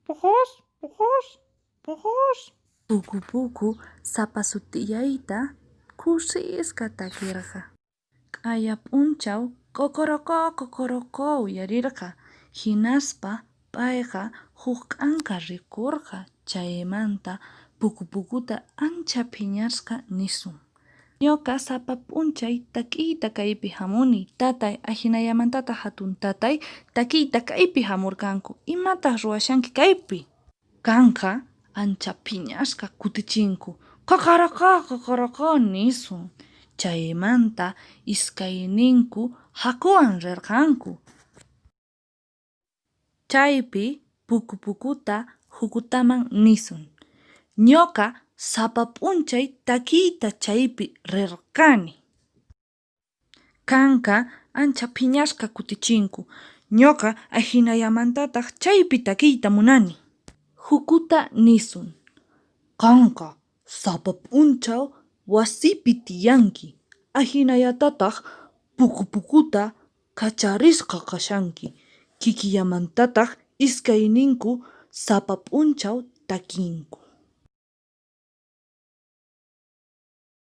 pujus, pujus, pujus. Puku puku sapa sut'illayta kusisqa takirqa. K'aya p'unchaw kokoroko uyarirqa. Hinaspa payqa huk k'anqa rikurqa. Chaymanta puku pukuta ancha phiñasqa nisun. Ñuqa sapa p'unchay takiyta kaypi hamuni. Tatay ahinallamantataq hatun tatay takiyta kaypi hamurqanku. Imataq ruwashanki kaypi? Kanqa ancha phiñasqa kutichinku. Kokoroko nisun. Chaymanta iskayninku hakuwan rirqanku. Chaypi puku pukuta hukutaman nisun. Ñuqa sapa p'unchay takiyta chaypi rirqani. Kanqa ancha phiñasqa kutichinku. Ñuqa ahinallamantataq chaypi takiyta munani. Hukuta nisun. Kanqa sapa p'unchaw wasipi tiyanki. Ahinallatataq puku pukuta kacharisqa kashanki. Kikillamantataq iskayninku sapa p'unchaw takinku.